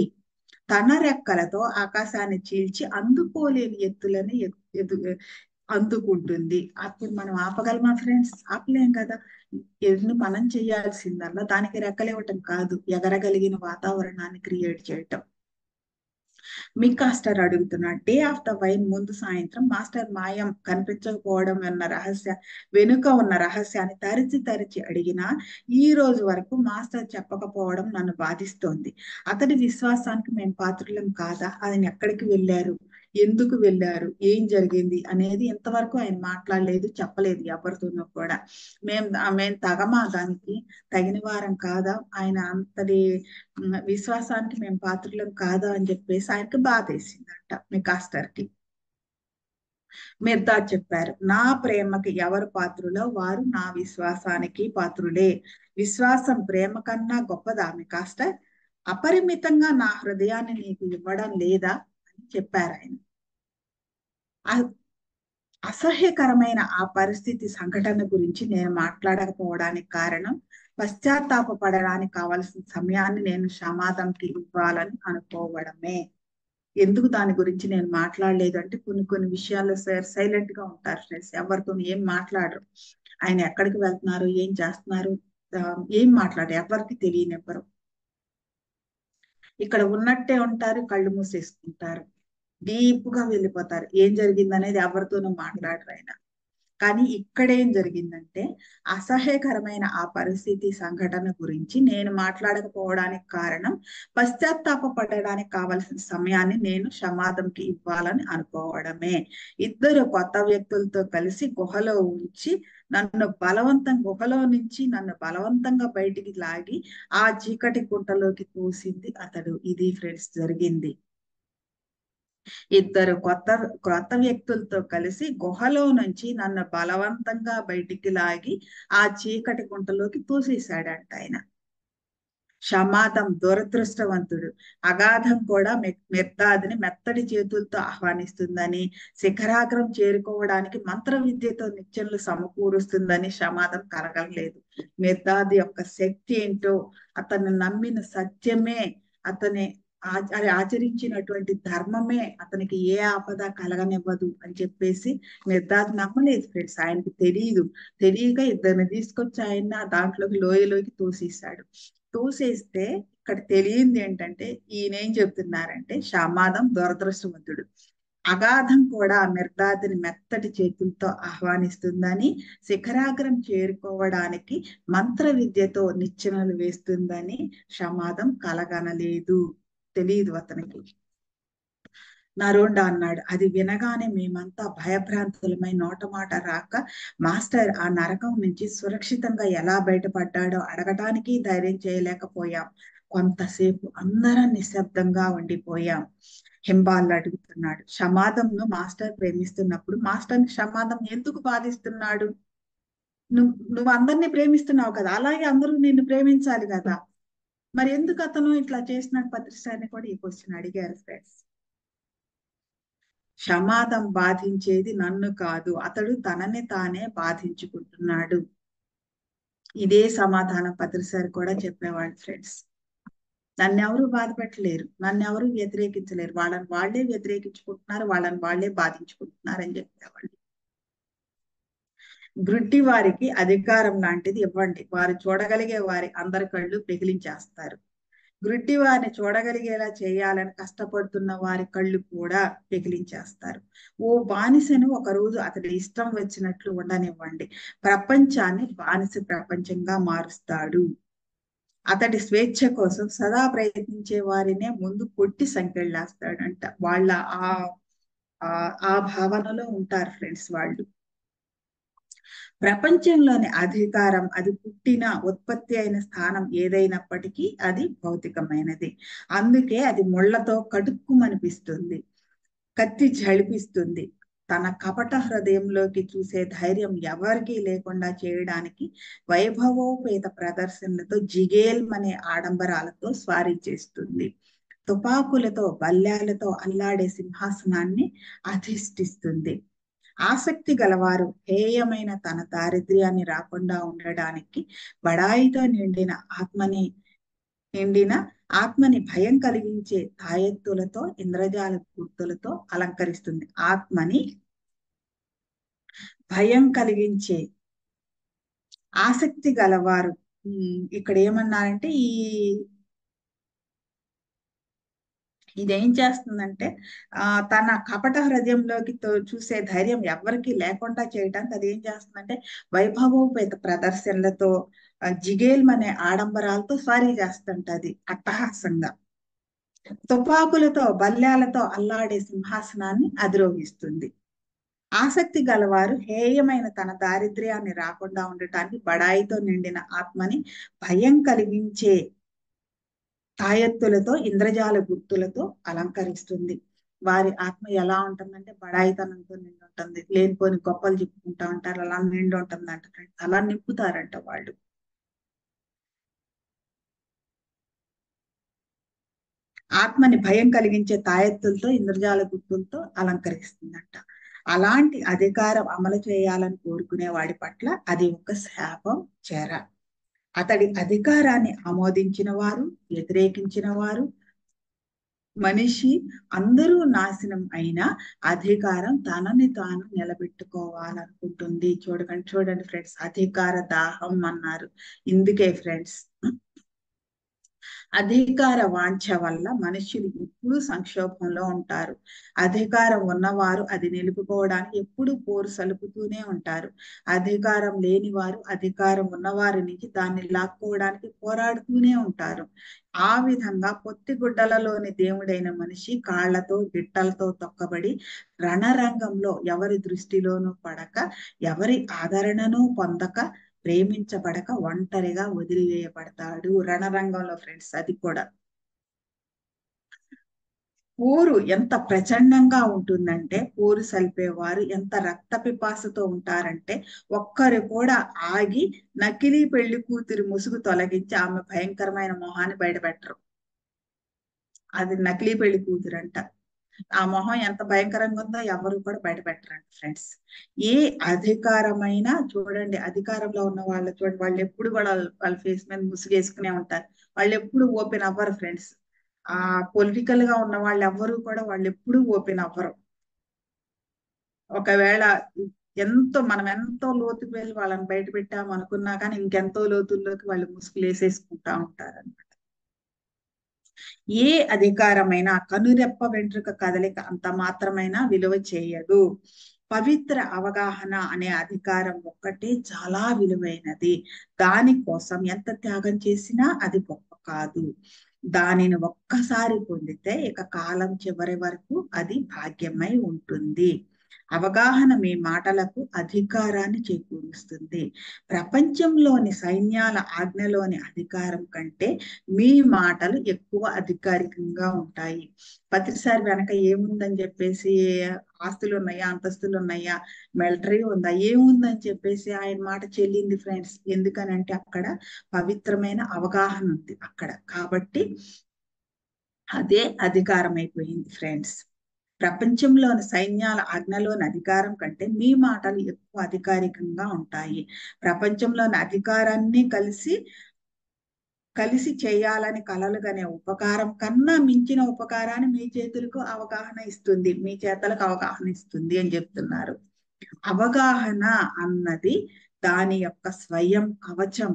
తన రెక్కలతో ఆకాశాన్ని చీల్చి అందుకోలేని ఎత్తులను అందుకుంటుంది. అప్పుడు మనం ఆపగలమా ఫ్రెండ్స్? ఆపలేం కదా. మనం చేయాల్సిందల్లా దానికి రెక్కలు ఇవ్వటం కాదు, ఎగరగలిగిన వాతావరణాన్ని క్రియేట్ చేయటం. మిక్ మాస్టర్ అడుగుతున్నాడు, డే ఆఫ్ ద వైన్ ముందు సాయంత్రం మాస్టర్ మాయం కనిపించకపోవడం వెనుక ఉన్న రహస్యాన్ని తరిచి తరిచి అడిగినా ఈ రోజు వరకు మాస్టర్ చెప్పకపోవడం నన్ను బాధిస్తోంది. అతడి విశ్వాసానికి మేము పాత్రులం కాదా? ఆయన ఎక్కడికి వెళ్ళారు? ఎందుకు వెళ్ళారు, ఏం జరిగింది అనేది ఇంతవరకు ఆయన మాట్లాడలేదు, చెప్పలేదు ఎవరితోనూ కూడా. మేము తగమా దానికి, తగిన వారం కాదా, ఆయన అంతటి విశ్వాసానికి మేము పాత్రులం కాదా అని చెప్పేసి ఆయనకి బాధ వేసిందంట మెగాస్టార్కి. మిర్దార్ చెప్పారు, నా ప్రేమకి ఎవరు పాత్రులో వారు నా విశ్వాసానికి పాత్రులే. విశ్వాసం ప్రేమ కన్నా గొప్పదా మెగాస్టార్? అపరిమితంగా నా హృదయాన్ని నీకు ఇవ్వడం లేదా అని చెప్పారు ఆయన. అసహ్యకరమైన ఆ పరిస్థితి సంఘటన గురించి నేను మాట్లాడకపోవడానికి కారణం, పశ్చాత్తాపపడడానికి కావలసిన సమయాన్ని నేను సమాధంకి ఇవ్వాలని అనుకోవడమే. ఎందుకు దాని గురించి నేను మాట్లాడలేదు అంటే, కొన్ని కొన్ని విషయాల్లో సార్ సైలెంట్ గా ఉంటారు ఫ్రెండ్స్, ఎవరితో ఏం మాట్లాడరు. ఆయన ఎక్కడికి వెళ్తున్నారు, ఏం చేస్తున్నారు, ఏం మాట్లాడరు, ఎవరికి తెలియనివ్వరు. ఇక్కడ ఉన్నట్టే ఉంటారు, కళ్ళు మూసేసుకుంటారు, డీప్ గా వెళ్ళిపోతారు. ఏం జరిగింది అనేది ఎవరితోనూ మాట్లాడరు ఆయన. కానీ ఇక్కడేం జరిగిందంటే, అసహ్యకరమైన ఆ పరిస్థితి సంఘటన గురించి నేను మాట్లాడకపోవడానికి కారణం, పశ్చాత్తాపపడడానికి కావలసిన సమయాన్ని నేను సమాధంకి ఇవ్వాలని అనుకోవడమే. ఇద్దరు కొత్త వ్యక్తులతో కలిసి గుహలో నుంచి నన్ను బలవంతంగా బయటికి లాగి ఆ చీకటి గుంటలోకి తోసింది అతడు. ఇది ఫ్రెండ్స్ జరిగింది. ఇద్దరు కొత్త కొత్త వ్యక్తులతో కలిసి గుహలో నుంచి నన్ను బలవంతంగా బయటికి లాగి ఆ చీకటి గుంటలోకి తోసేశాడంట ఆయన. సమాధం దురదృష్టవంతుడు. అగాధం కూడా మిర్దాద్ని మెత్తడి చేతులతో ఆహ్వానిస్తుందని, శిఖరాగ్రం చేరుకోవడానికి మంత్ర విద్యతో నిచ్చెనలు సమకూరుస్తుందని సమాధం కలగలేదు. మిర్దాద్ యొక్క శక్తి ఏంటో, అతను నమ్మిన సత్యమే, అతని ఆచరించినటువంటి ధర్మమే అతనికి ఏ ఆపద కలగనివ్వదు అని చెప్పేసి మిర్దాద్ నమ్మలేదు ఫ్రెండ్స్. ఆయనకు తెలియక ఇద్దరిని తీసుకొచ్చి ఆయన దాంట్లోకి లోయలోకి తోసేశాడు. తోసేస్తే ఇక్కడ తెలియంది ఏంటంటే, ఈయనేం చెప్తున్నారంటే, సమాధం దురదృష్టవంతుడు. అగాధం కూడా మిర్దాద్ని మెత్తటి చేతులతో ఆహ్వానిస్తుందని, శిఖరాగ్రం చేరుకోవడానికి మంత్ర విద్యతో నిచ్చెనలు వేస్తుందని సమాధం కలగనలేదు. తెలియదు అతనికి. నరోండా అన్నాడు. అది వినగానే మేమంతా భయభ్రాంతులమై నోట మాట రాక, మాస్టర్ ఆ నరకం నుంచి సురక్షితంగా ఎలా బయటపడ్డాడో అడగటానికి ధైర్యం చేయలేకపోయాం. కొంతసేపు అందరం నిశ్శబ్దంగా ఉండిపోయాం. హింబాల్ అడుగుతున్నాడు, సమాధంను మాస్టర్ ప్రేమిస్తున్నప్పుడు మాస్టర్ని సమాధం ఎందుకు బాధిస్తున్నాడు? నువ్వు అందరినీ ప్రేమిస్తున్నావు కదా, అలాగే అందరూ నిన్ను ప్రేమించాలి కదా, మరి ఎందుకు అతను ఇట్లా చేసినట్టు పత్రిసారిని కూడా ఈ క్వశ్చన్ అడిగారు ఫ్రెండ్స్. సమాధం బాధించేది నన్ను కాదు, అతడు తనని తానే బాధించుకుంటున్నాడు. ఇదే సమాధానం పత్రిసారి కూడా చెప్పేవాడు ఫ్రెండ్స్. నన్ను ఎవరు బాధ పెట్టలేరు, నన్ను ఎవరు వ్యతిరేకించలేరు, వాళ్ళని వాళ్ళే వ్యతిరేకించుకుంటున్నారు, వాళ్ళని వాళ్ళే బాధించుకుంటున్నారు అని చెప్పేవాళ్ళు. గ్రుడ్డి వారికి అధికారం లాంటిది ఇవ్వండి, వారు చూడగలిగే వారి అందరి కళ్ళు పెగిలించేస్తారు. గ్రుడ్డి వారిని చూడగలిగేలా చేయాలని కష్టపడుతున్న వారి కళ్ళు కూడా పెకిలించేస్తారు. ఓ బానిసను ఒకరోజు అతడి ఇష్టం వచ్చినట్లు ఉండనివ్వండి, ప్రపంచాన్ని బానిస ప్రపంచంగా మారుస్తాడు. అతడి స్వేచ్ఛ కోసం సదా ప్రయత్నించే వారినే ముందు కొట్టి సంకెళ్ళేస్తాడంట. వాళ్ళ ఆ ఆ భావనలో ఉంటారు ఫ్రెండ్స్ వాళ్ళు. ప్రపంచంలోని అధికారం అది పుట్టిన ఉత్పత్తి అయిన స్థానం ఏదైనప్పటికీ అది భౌతికమైనది. అందుకే అది ముళ్లతో కటుక్కుమనిపిస్తుంది, కత్తి జడిపిస్తుంది. తన కపట హృదయంలోకి చూసే ధైర్యం ఎవరికీ లేకుండా చేయడానికి వైభవోపేత ప్రదర్శనలతో జిగేల్మనే ఆడంబరాలతో స్వారీ చేస్తుంది. తుపాకులతో బల్యాలతో అల్లాడే సింహాసనాన్ని అధిష్ఠిస్తుంది. ఆసక్తి గలవారు హేయమైన తన దారిద్ర్యాన్ని రాకుండా ఉండడానికి బడాయితో నిండిన ఆత్మని భయం కలిగించే తాయెత్తులతో, ఇంద్రజాల గుర్తులతో అలంకరిస్తుంది. ఆత్మని భయం కలిగించే ఆసక్తి గలవారు, ఇక్కడ ఏమన్నారంటే ఇదేం చేస్తుందంటే, తన కపట హృదయంలోకి చూసే ధైర్యం ఎవరికి లేకుండా చేయడానికి అది ఏం చేస్తుందంటే, వైభవోపేత ప్రదర్శనలతో, జిగేల్మనే ఆడంబరాలతో స్వారీ చేస్తుంటది అట్టహాసంగా. తుపాకులతో బల్యాలతో అల్లాడే సింహాసనాన్ని అధిరోహిస్తుంది. ఆసక్తి గలవారు హేయమైన తన దారిద్ర్యాన్ని రాకుండా ఉండటానికి బడాయితో నిండిన ఆత్మని భయం కలిగించే తాయెత్తులతో ఇంద్రజాల గుర్తులతో అలంకరిస్తుంది. వారి ఆత్మ ఎలా ఉంటుందంటే బడాయితనంతో నిండి ఉంటుంది, లేనిపోని గొప్పలు చెప్పుకుంటా ఉంటారు, అలా నిండి ఉంటుందంట. అలా నింపుతారంట వాళ్ళు. ఆత్మని భయం కలిగించే తాయెత్తులతో ఇంద్రజాల గుర్తులతో అలంకరిస్తుందంట. అలాంటి అధికారం అమలు చేయాలని కోరుకునే వాడి పట్ల అది ఒక శాపం, చెర. అతడి అధికారాన్ని ఆమోదించిన వారు, వ్యతిరేకించిన వారు, మనిషి అందరూ నాశనం అయినా అధికారం తనని తాను నిలబెట్టుకోవాలనుకుంటుంది. చూడకండి, చూడండి ఫ్రెండ్స్, అధికార దాహం అన్నారు ఇందుకే ఫ్రెండ్స్. అధికార వాంఛ వల్ల మనుషులు ఎప్పుడూ సంక్షోభంలో ఉంటారు. అధికారం ఉన్నవారు అది నిలుపుకోవడానికి ఎప్పుడు పోరు సలుపుతూనే ఉంటారు. అధికారం లేని వారు అధికారం ఉన్నవారి నుంచి దాన్ని లాక్కోవడానికి పోరాడుతూనే ఉంటారు. ఆ విధంగా పొత్తిగుడ్డలలోని దేవుడైన మనిషి కాళ్లతో గిట్టలతో తొక్కబడి రణరంగంలో ఎవరి దృష్టిలోనూ పడక, ఎవరి ఆదరణను పొందక, ప్రేమించబడక ఒంటరిగా వదిలివేయబడతాడు రణరంగంలో ఫ్రెండ్స్. అది కూడా పోరు ఎంత ప్రచండంగా ఉంటుందంటే, పోరు సల్పేవారు ఎంత రక్త పిపాసతో ఉంటారంటే, ఒక్కరు కూడా ఆగి నకిలీ పెళ్లి కూతురి ముసుగు తొలగించి ఆమె భయంకరమైన మొహాన్ని బయటపెట్టరు. అది నకిలీ పెళ్లి కూతురు అంట. ఆ మొహం ఎంత భయంకరంగా ఉందో ఎవరు కూడా బయట పెట్టరండి ఫ్రెండ్స్. ఏ అధికారమైనా చూడండి, అధికారంలో ఉన్న వాళ్ళు చూడండి, వాళ్ళు ఎప్పుడు కూడా వాళ్ళ ఫేస్ మీద ముసుగేసుకునే ఉంటారు. వాళ్ళు ఎప్పుడు ఓపెన్ అవ్వరు ఫ్రెండ్స్. ఆ పొలిటికల్ గా ఉన్న వాళ్ళు ఎవ్వరు కూడా వాళ్ళు ఎప్పుడు ఓపెన్ అవ్వరు. ఒకవేళ మనం ఎంతో లోతుకు వెళ్ళి వాళ్ళని బయట పెట్టాము అనుకున్నా కానీ ఇంకెంతో లోతుల్లోకి వాళ్ళు ముసుగులు వేసేసుకుంటా ఉంటారు. ఏ అధికారమైనా కనురెప్ప వెంట్రుక కదలిక అంత మాత్రమైనా విలువ చేయదు. పవిత్ర అవగాహన అనే అధికారం ఒక్కటే చాలా విలువైనది. దానికోసం ఎంత త్యాగం చేసినా అది గొప్ప కాదు. దానిని ఒక్కసారి పొందితే ఇక కాలం చివరి వరకు అది భాగ్యమై ఉంటుంది. అవగాహన మీ మాటలకు అధికారాన్ని చేకూరుస్తుంది. ప్రపంచంలోని సైన్యాల ఆజ్ఞలోని అధికారం కంటే మీ మాటలు ఎక్కువ అధికారికంగా ఉంటాయి. ప్రతిసారి వెనక ఏముందని చెప్పేసి, ఆస్తులు ఉన్నాయా, అంతస్తులు ఉన్నాయా, మిలిటరీ ఉందా, ఏముందని చెప్పేసి ఆయన మాట చెల్లింది ఫ్రెండ్స్. ఎందుకనంటే అక్కడ పవిత్రమైన అవగాహన ఉంది అక్కడ. కాబట్టి అదే అధికారం అయిపోయింది ఫ్రెండ్స్. ప్రపంచంలోని సైన్యాల ఆజ్ఞలోని అధికారం కంటే మీ మాటలు ఎక్కువ అధికారికంగా ఉంటాయి. ప్రపంచంలోని అధికారాన్ని కలిసి చేయాలని కలలుగనే ఉపకారం కన్నా మించిన ఉపకారాన్ని మీ చేతులకు అవగాహన ఇస్తుంది, మీ చేతలకు అవగాహన ఇస్తుంది అని చెప్తున్నారు. అవగాహన అన్నది దాని యొక్క స్వయం కవచం.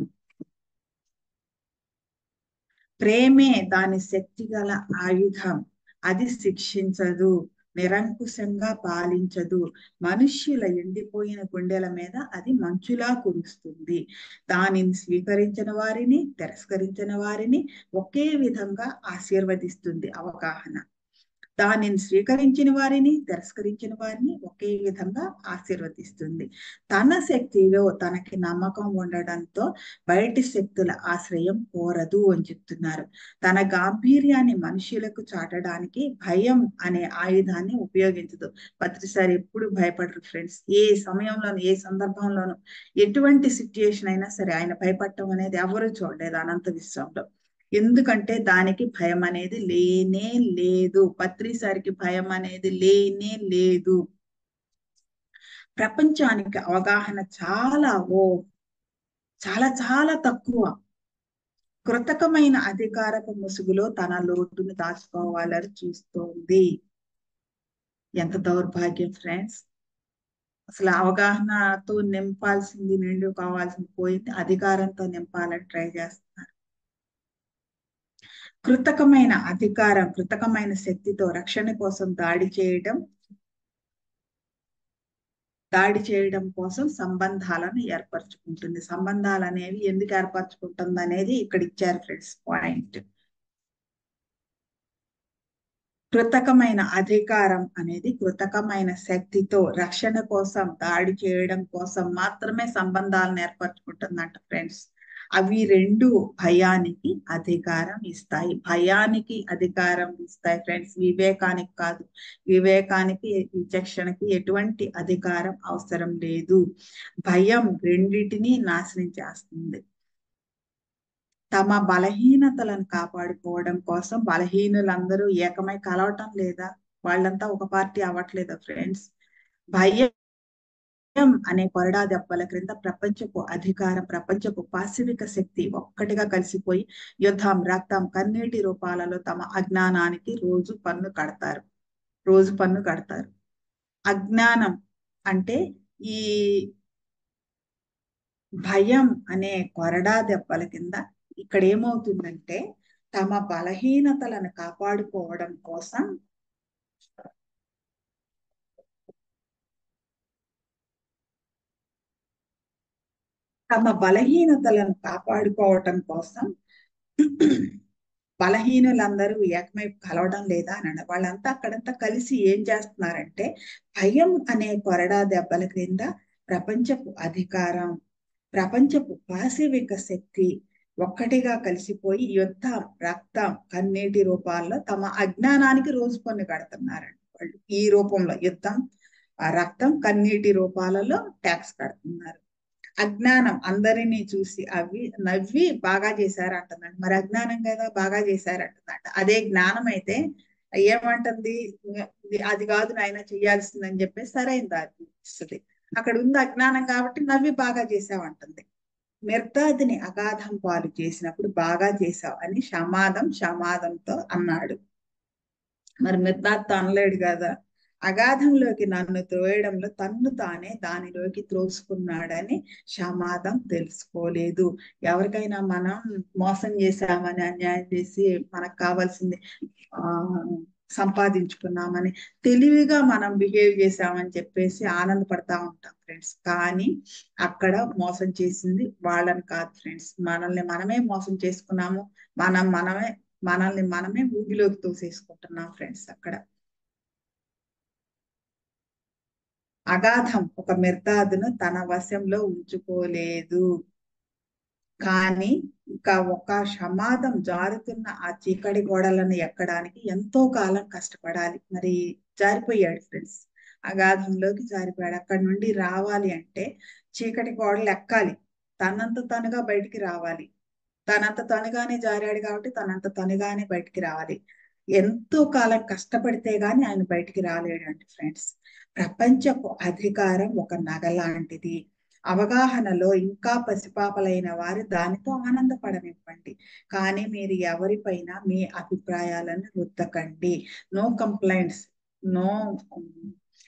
ప్రేమే దాని శక్తిగల ఆయుధం. అది శిక్షించదు, నిరంకుశంగా పాలించదు. మనుష్యుల ఎండిపోయిన గుండెల మీద అది మంచులా కురుస్తుంది. దానిని స్వీకరించిన వారిని, తిరస్కరించిన వారిని ఒకే విధంగా ఆశీర్వదిస్తుంది అవగాహన. దానిని స్వీకరించిన వారిని, తిరస్కరించిన వారిని ఒకే విధంగా ఆశీర్వదిస్తుంది. తన శక్తిలో తనకి నమ్మకం ఉండడంతో బయటి శక్తుల ఆశ్రయం కోరదు అని చెప్తున్నారు. తన గాంభీర్యాన్ని మనుషులకు చాటడానికి భయం అనే ఆయుధాన్ని ఉపయోగించదు. ప్రతిసారి ఎప్పుడు భయపడరు ఫ్రెండ్స్. ఏ సమయంలోనూ, ఏ సందర్భంలోనూ, ఎటువంటి సిచ్యుయేషన్ అయినా సరే ఆయన భయపడటం అనేది ఎవరు చూడలేదు అనంత విశ్వంలో. ఎందుకంటే దానికి భయం అనేది లేనే లేదు. పత్రిసారికి భయం అనేది లేనే లేదు. ప్రపంచానికి అవగాహన చాలా చాలా తక్కువ. కృతకమైన అధికారపు ముసుగులో తన లోటును దాచుకోవాలని చూస్తోంది. ఎంత దౌర్భాగ్యం ఫ్రెండ్స్. అసలు అవగాహనతో నింపాల్సింది కావాల్సింది పోయింది, అధికారంతో నింపాలని ట్రై చేస్తున్నారు. కృతకమైన అధికారం, కృతకమైన శక్తితో రక్షణ కోసం దాడి చేయడం కోసం సంబంధాలను ఏర్పరచుకుంటుంది. సంబంధాలు అనేవి ఎందుకు ఏర్పరచుకుంటుంది అనేది ఇక్కడ ఇచ్చారు ఫ్రెండ్స్ పాయింట్. కృతకమైన అధికారం అనేది కృతకమైన శక్తితో రక్షణ కోసం దాడి చేయడం కోసం మాత్రమే సంబంధాలను ఏర్పరచుకుంటుందంట ఫ్రెండ్స్. అవి రెండు భయానికి అధికారం ఇస్తాయి. భయానికి అధికారం ఇస్తాయి ఫ్రెండ్స్, వివేకానికి కాదు. వివేకానికి విచక్షణకి ఎటువంటి అధికారం అవసరం లేదు. భయం రెండిటిని నాశనం చేస్తుంది. తమ బలహీనతలను కాపాడుకోవడం కోసం బలహీనులందరూ ఏకమై కలవటం లేదా? వాళ్ళంతా ఒక పార్టీ అవ్వట్లేదా ఫ్రెండ్స్? భయం అనే కొరడా దెబ్బల క్రింద ప్రపంచపు అధికారం, ప్రపంచపు పాశవిక శక్తి ఒక్కటిగా కలిసిపోయి యుద్ధం, రక్తం, కన్నీటి రూపాలలో తమ అజ్ఞానానికి రోజు పన్ను కడతారు. రోజు పన్ను కడతారు. అజ్ఞానం అంటే ఈ భయం అనే కొరడా దెబ్బల కింద ఇక్కడ ఏమవుతుందంటే తమ బలహీనతలను కాపాడుకోవడం కోసం తమ బలహీనతలను కాపాడుకోవటం కోసం బలహీనులందరూ ఏకమై కలవడం లేదా అని అన్నారు. వాళ్ళంతా అక్కడంతా కలిసి ఏం చేస్తున్నారంటే భయం అనే కొరడా దెబ్బల క్రింద ప్రపంచపు అధికారం, ప్రపంచపు పాశవిక శక్తి ఒక్కటిగా కలిసిపోయి యుద్ధం, రక్తం, కన్నీటి రూపాల్లో తమ అజ్ఞానానికి రోజు పన్ను కడుతున్నారండి వాళ్ళు. ఈ రూపంలో యుద్ధం, రక్తం, కన్నీటి రూపాలలో ట్యాక్స్ కడుతున్నారు. అజ్ఞానం అందరినీ చూసి అవి నవ్వి బాగా చేశారు అంటుందండి. మరి అజ్ఞానం కదా బాగా చేశారు అంటుందంట. అదే జ్ఞానం అయితే ఏమంటుంది? అది కాదు నాయన చేయాల్సిందని చెప్పేసి సరైన దారి చూపిస్తుంది. అక్కడ ఉంది అజ్ఞానం కాబట్టి నవ్వి బాగా చేసావంటుంది. మిర్దాదిని అగాధం పాలు చేసినప్పుడు బాగా చేశావు అని షమాదంతో అన్నాడు. మరి మిర్దాద్తో అనలేడు కదా. అగాధంలోకి నన్ను త్రోయడంలో తన్ను తానే దానిలోకి త్రోసుకున్నాడని షమాదం తెలుసుకోలేదు. ఎవరికైనా మనం మోసం చేశామని, అన్యాయం చేసి మనకు కావాల్సింది ఆ సంపాదించుకున్నామని తెలివిగా మనం బిహేవ్ చేసామని చెప్పేసి ఆనందపడతా ఉంటాం ఫ్రెండ్స్. కానీ అక్కడ మోసం చేసింది వాళ్ళని కాదు ఫ్రెండ్స్, మనల్ని మనమే మోసం చేసుకున్నాము. మనల్ని మనమే ఊబిలోకి తోసేసుకుంటున్నాం ఫ్రెండ్స్. అక్కడ అగాధం ఒక మిర్దాదును తన వశంలో ఉంచుకోలేదు. కానీ ఇక ఒక షమాదం జారుతున్న ఆ చీకటి గోడలను ఎక్కడానికి ఎంతో కాలం కష్టపడాలి. మరి జారిపోయాడు ఫ్రెండ్స్, అగాధంలోకి జారిపోయాడు. అక్కడి నుండి రావాలి అంటే చీకటి గోడలు ఎక్కాలి, తనంత తనుగా బయటికి రావాలి. తనంత తనుగానే జారాడు కాబట్టి తనంత తనుగానే బయటికి రావాలి. ఎంతో కాలం కష్టపడితే గాని ఆయన బయటికి రాలేడండి ఫ్రెండ్స్. ప్రపంచపు అధికారం ఒక నగ లాంటిది. అవగాహనలో ఇంకా పసిపాపలైన వారు దానితో ఆనందపడనివ్వండి. కానీ మీరు ఎవరిపైన మీ అభిప్రాయాలను రుద్దకండి. No complaints, no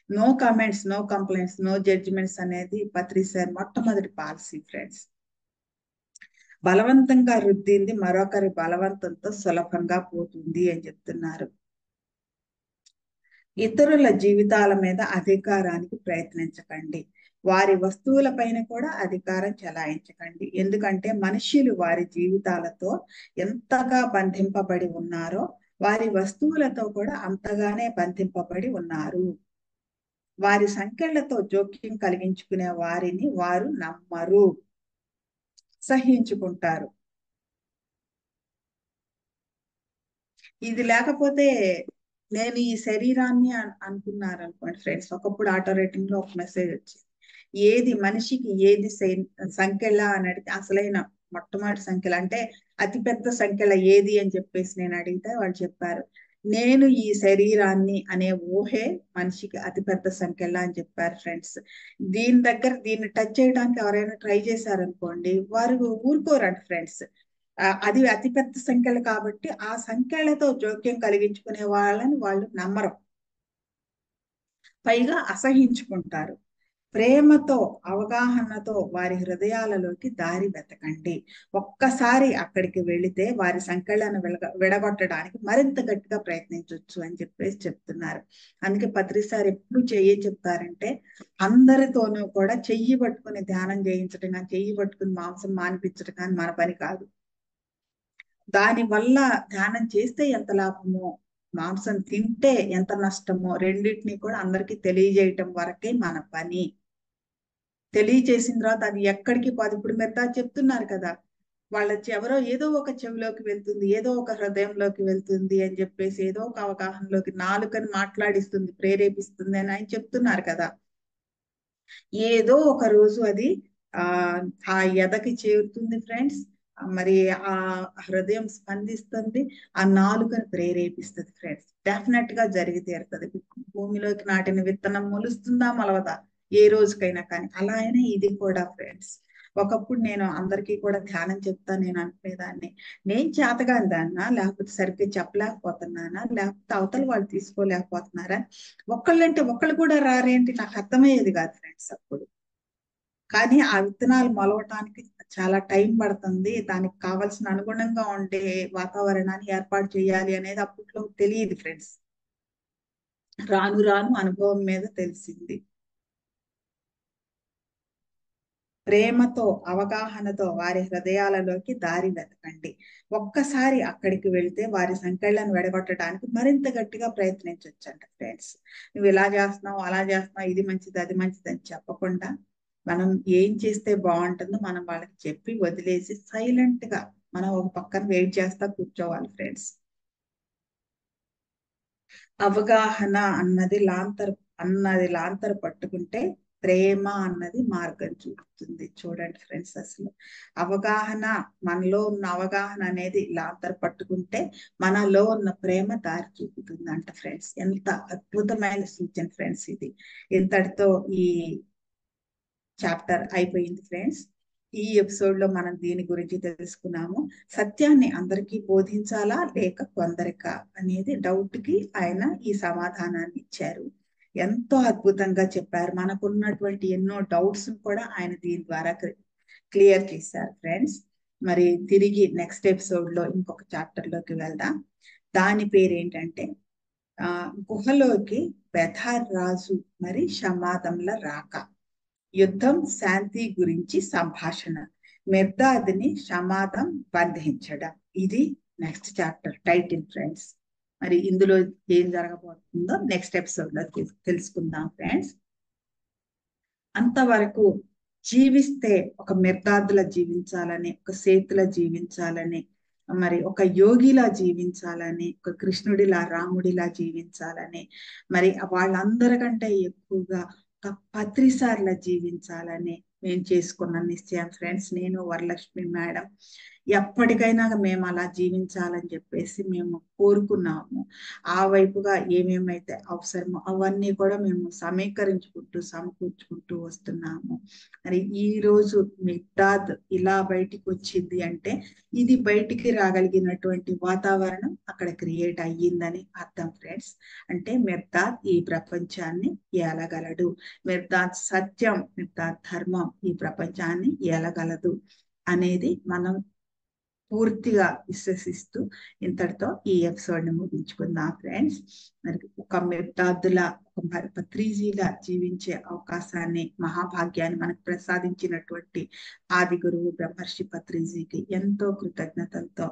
no comments, no complaints, no judgements అనేది పత్రి సార్ మొట్టమొదటి పాలసీ ఫ్రెండ్స్. బలవంతంగా రుద్దింది మరొకరి బలవంతంతో సులభంగా పోతుంది అని చెప్తున్నారు. ఇతరుల జీవితాల మీద అధికారానికి ప్రయత్నించకండి. వారి వస్తువుల పైన కూడా అధికారం చెలాయించకండి. ఎందుకంటే మనుష్యులు వారి జీవితాలతో ఎంతగా బంధింపబడి ఉన్నారో వారి వస్తువులతో కూడా అంతగానే బంధింపబడి ఉన్నారు. వారి సంఖ్యలతో జోక్యం కలిగించుకునే వారిని వారు నమ్మరు, సహించుకుంటారు. ఇది లేకపోతే నేను ఈ శరీరాన్ని అనుకున్నారు అనుకోండి ఫ్రెండ్స్. ఒకప్పుడు ఆటో రేటింగ్ లో ఒక మెసేజ్ వచ్చింది, ఏది మనిషికి ఏది సంఖ్యల అని అడిగితే అసలైన మొట్టమొదటి సంఖ్యలు అంటే అతిపెద్ద సంఖ్యల ఏది అని చెప్పేసి నేను అడిగితే వాళ్ళు చెప్పారు, నేను ఈ శరీరాన్ని అనే ఊహే మనిషికి అతిపెద్ద సంఖ్యల అని చెప్పారు ఫ్రెండ్స్. దీన్ని టచ్ చేయడానికి ఎవరైనా ట్రై చేశారనుకోండి, వారు ఊరుకోరండి ఫ్రెండ్స్. అది అతిపెద్ద సంఖ్యలు కాబట్టి ఆ సంఖ్యలతో జోక్యం కలిగించుకునే వాళ్ళని వాళ్ళు నమ్మరు, పైగా అసహించుకుంటారు. ప్రేమతో, అవగాహనతో వారి హృదయాలలోకి దారి వెతకండి. ఒక్కసారి అక్కడికి వెళితే వారి సంఖ్యలను విడగొట్టడానికి మరింత గట్టిగా ప్రయత్నించవచ్చు అని చెప్పేసి చెప్తున్నారు. అందుకే పత్రిసారి ఎప్పుడు చెప్తారంటే అందరితోనూ కూడా చెయ్యి పట్టుకుని ధ్యానం చేయించడం కానీ, చెయ్యి పట్టుకుని మాంసం మానిపించడం కానీ మన పని కాదు. దాని వల్ల ధ్యానం చేస్తే ఎంత లాభమో మాంసం తింటే ఎంత నష్టమో రెండింటిని కూడా అందరికీ తెలియజేయటం వరకే మన పని. తెలియచేసిన తర్వాత అది ఎక్కడికి పోదు. ఇప్పుడు మీరు చెప్తున్నారు కదా, వాళ్ళ ఎవరో ఏదో ఒక చెవిలోకి వెళ్తుంది, ఏదో ఒక హృదయంలోకి వెళ్తుంది అని చెప్పేసి, ఏదో ఒక అవగాహనలోకి నాలుకని మాట్లాడిస్తుంది, ప్రేరేపిస్తుంది అని ఆయన చెప్తున్నారు కదా. ఏదో ఒక రోజు అది ఆ ఆ ఎదకి చేరుతుంది ఫ్రెండ్స్. మరి ఆ హృదయం స్పందిస్తుంది, ఆ నాలుకను ప్రేరేపిస్తుంది ఫ్రెండ్స్. డెఫినెట్ గా జరిగి తీరుతుంది. భూమిలోకి నాటిన విత్తనం మొలుస్తుందా మొలవదా ఏ రోజుకైనా, కానీ అలా అయినా ఇది కూడా ఫ్రెండ్స్. ఒకప్పుడు నేను అందరికీ కూడా ధ్యానం చెప్తా నేను అనుకునేదాన్ని, నేను చేతగాని దాన్నా, లేకపోతే సరిగ్గా చెప్పలేకపోతున్నానా, లేకపోతే అవతల వాళ్ళు తీసుకోలేకపోతున్నారా, ఒక్కళ్ళంటే ఒక్కళ్ళు కూడా రారేంటి, నాకు అర్థమయ్యేది కాదు ఫ్రెండ్స్ అప్పుడు. కానీ ఆ విత్తనాలు మొలవటానికి చాలా టైం పడుతుంది, దానికి కావలసిన అనుగుణంగా ఉండే వాతావరణాన్ని ఏర్పాటు చేయాలి అనేది అప్పట్లో తెలియదు ఫ్రెండ్స్. రాను రాను అనుభవం మీద తెలిసింది. ప్రేమతో, అవగాహనతో వారి హృదయాలలోకి దారి వెతకండి. ఒక్కసారి అక్కడికి వెళ్తే వారి సంకెళ్ళను విడగొట్టడానికి మరింత గట్టిగా ప్రయత్నించవచ్చంట ఫ్రెండ్స్. నువ్వు ఇలా చేస్తున్నావు, అలా చేస్తున్నావు, ఇది మంచిది, అది మంచిది అని చెప్పకుండా, మనం ఏం చేస్తే బాగుంటుందో మనం వాళ్ళకి చెప్పి వదిలేసి సైలెంట్ గా మనం ఒక పక్కన వెయిట్ చేస్తా కూర్చోవాలి ఫ్రెండ్స్. అవగాహన అన్నది లాంతర్ పట్టుకుంటే ప్రేమ అన్నది మార్గం చూపుతుంది. చూడండి ఫ్రెండ్స్, అసలు అవగాహన, మనలో ఉన్న అవగాహన అనేది లాంతర్ పట్టుకుంటే మనలో ఉన్న ప్రేమ దారి చూపుతుంది అంట ఫ్రెండ్స్. ఎంత అద్భుతమైన సూచన ఫ్రెండ్స్ ఇది. ఇంతటితో ఈ చాప్టర్ అయిపోయింది ఫ్రెండ్స్. ఈ ఎపిసోడ్ లో మనం దీని గురించి తెలుసుకున్నాము. సత్యాన్ని అందరికీ బోధించాలా లేక కొందరికా అనేది డౌట్ కి ఆయన ఈ సమాధానాన్ని ఇచ్చారు. ఎంతో అద్భుతంగా చెప్పారు. మనకున్నటువంటి ఎన్నో డౌట్స్ కూడా ఆయన దీని ద్వారా క్లియర్ చేశారు ఫ్రెండ్స్. మరి తిరిగి నెక్స్ట్ ఎపిసోడ్ లో ఇంకొక చాప్టర్ లోకి వెళ్దాం. దాని పేరు ఏంటంటే గుహలోకి బెథార్ రాజు మరి షమాదంల రాక, యుద్ధం శాంతి గురించి సంభాషణ, మెర్దాద్ని షమాదం బంధించడం. ఇది నెక్స్ట్ చాప్టర్ టైటిల్ ఫ్రెండ్స్. మరి ఇందులో ఏం జరగబోతుందో నెక్స్ట్ ఎపిసోడ్ లో తెలుసుకుందాం ఫ్రెండ్స్. అంతవరకు జీవిస్తే ఒక మిర్దాదులా జీవించాలని, ఒక సేతులా జీవించాలని, మరి ఒక యోగిలా జీవించాలని, ఒక కృష్ణుడిలా రాముడిలా జీవించాలని, మరి వాళ్ళందరికంటే ఎక్కువగా ఒక పత్రిసార్లా జీవించాలని మేము చేసుకున్న నిశ్చయం ఫ్రెండ్స్. నేను వరలక్ష్మి మేడం ఎప్పటికైనా మేము అలా జీవించాలని చెప్పేసి మేము కోరుకున్నాము. ఆ వైపుగా ఏమేమైతే అవసరమో అవన్నీ కూడా మేము సమకూర్చుకుంటూ వస్తున్నాము. మరి ఈ రోజు మిగ్దాద్ ఇలా బయటికి వచ్చింది అంటే ఇది బయటికి రాగలిగినటువంటి వాతావరణం అక్కడ క్రియేట్ అయ్యిందని అర్థం ఫ్రెండ్స్. అంటే మిగ్దాద్ ఈ ప్రపంచాన్ని ఏలగలడు, మిగ్దాద్ సత్యం, మిగ్దాద్ ధర్మం ఈ ప్రపంచాన్ని ఏలగలదు అనేది మనం పూర్తిగా విశ్వసిస్తూ ఇంతటితో ఈ ఎపిసోడ్ ని ముగించుకుందాం ఫ్రెండ్స్. మరి ఒక మిర్దాదులా, ఒక పత్రిజీలా జీవించే అవకాశాన్ని, మహాభాగ్యాన్ని మనకు ప్రసాదించినటువంటి ఆది గురువు బ్రహ్మర్షి పత్రిజీకి ఎంతో కృతజ్ఞతలతో,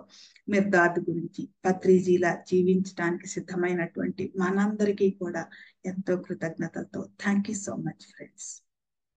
మిర్దాద్ గురించి పత్రిజీలా జీవించడానికి సిద్ధమైనటువంటి మనందరికీ కూడా ఎంతో కృతజ్ఞతలతో thank you so much friends.